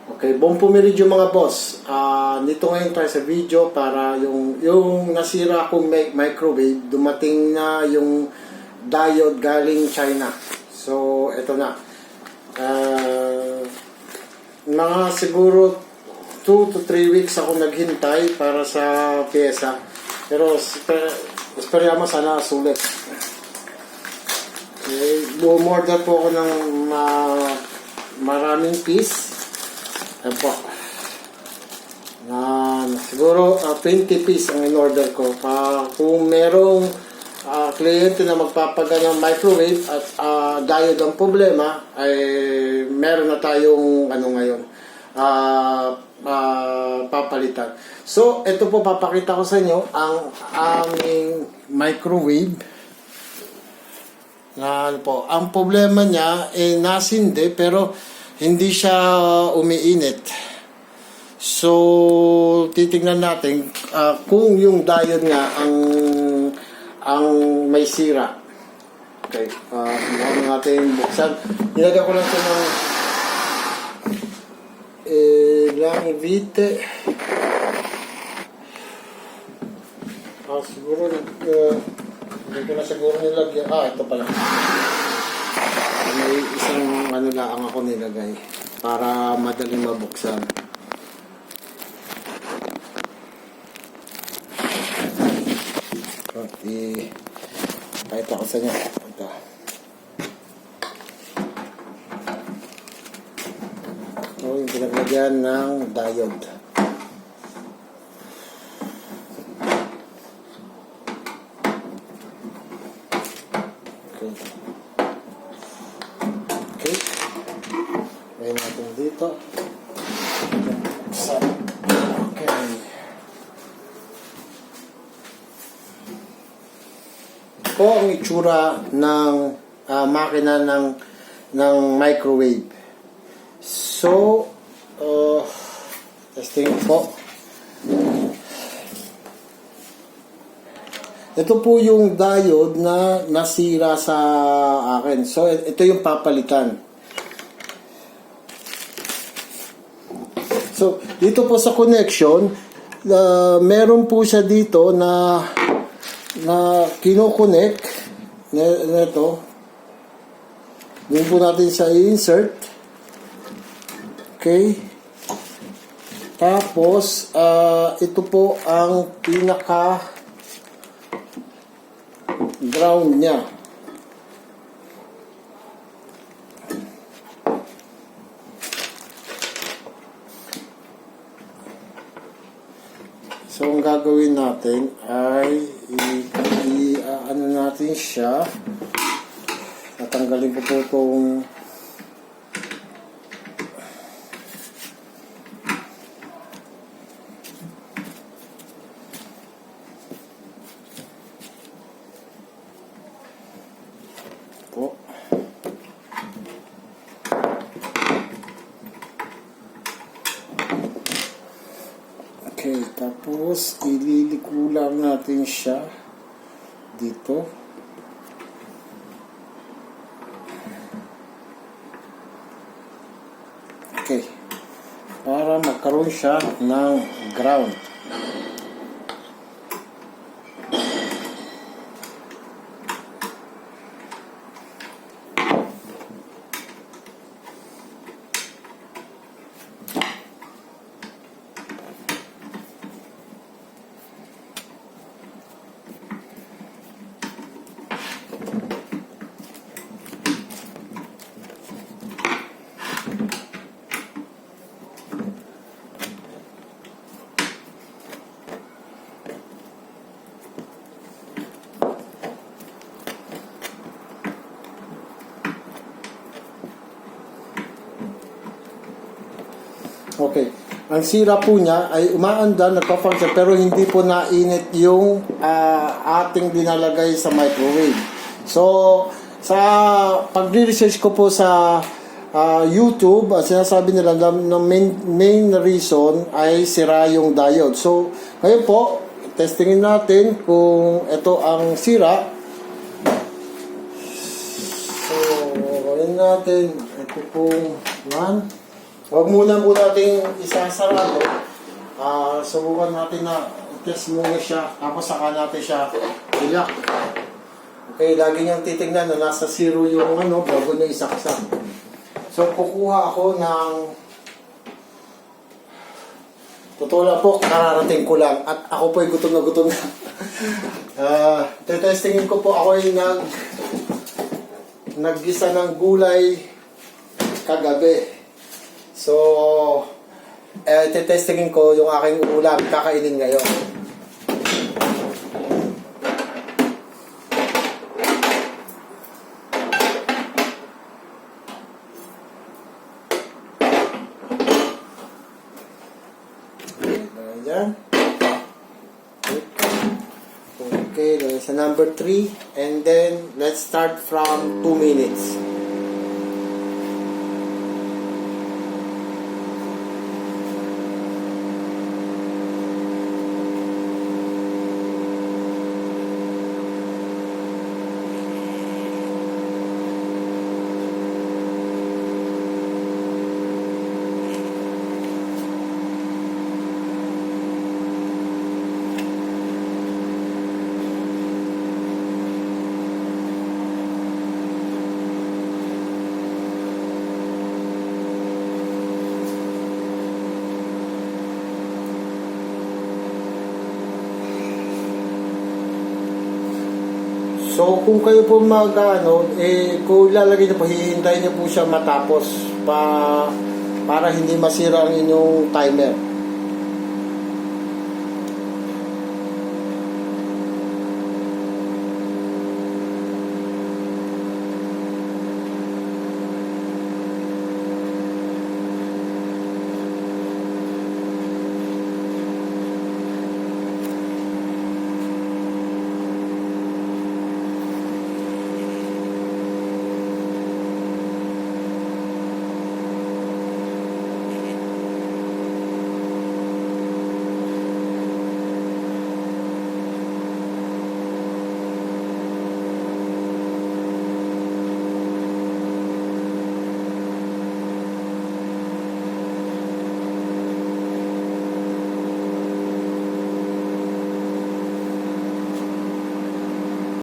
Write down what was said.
Okay, buong pumirid yung mga boss. Dito ngayon tayo sa video para yung nasira akong microwave, dumating na yung diode galing China. So, ito na. Mga siguro 2 to 3 weeks ako naghintay para sa pyesa. Pero, esperamos sana sulit. Okay, bu-order po ako ng maraming piece. Ayan po. Siguro 20 piece ang in-order ko. Kung merong kliyente na magpapaga ng microwave at diode ang problema, ay meron na tayong ngayon papalitan. So, ito po papakita ko sa inyo ang aming microwave. Ang problema niya nasindi pero hindi siya umiinit. So titingnan natin kung yung diode nga ang may sira. Okay, subukan natin buksan. Nilagay ko lang ito ng lang vite. Siguro hindi ko na siguro nilagyan. Ito pala. May isang lang ako nilagay para madaling mabuksan. Pakita ko sa inyo. Ito. Ito yung pinaglagyan ng diode. Okay. Ngayon natin dito. Okay. Ito ang itsura ng makina ng microwave. So, testing po. Ito po yung diode na nasira sa akin. So, ito yung papalitan. So, dito po sa connection, meron po siya dito na kino-connect nito. Doon po natin sa insert. Okay. Tapos, ito po ang pinaka ground niya. So, ang gagawin natin ay ano natin siya. Natanggalin ko po itong po. Okay, tapos ililiko lang natin siya dito. Okay, para magkaroon siya ng ground. Okay. Ang sira po niya ay umaandar, nagpa-function, pero hindi po nainit yung ating dinalagay sa microwave. So, sa pagre-research ko po sa YouTube, sinasabi nila na main reason ay sira yung diode. So, ngayon po, testingin natin kung ito ang sira. So, gawin natin ito pong 1. Huwag muna po natin isasarado. Subukan natin na test muna siya. Tapos saka natin siya ilak. Okay, lagi niyang titignan na nasa 0 yung bago niya isaksak. So, kukuha ako ng... Totoo lang po, kararating ko lang. At ako po ay gutom na gutom na. Tetestingin ko po, ako ay naggisa ng gulay kagabi. So, tetestingin ko yung aking ulam, kakainin ngayon. Ayan. Okay, there's a number 3. And then, let's start from 2 minutes. So, kung kayo po kung ilalagay niyo po, hihintayin niyo po siya matapos para hindi masira ang inyong timer.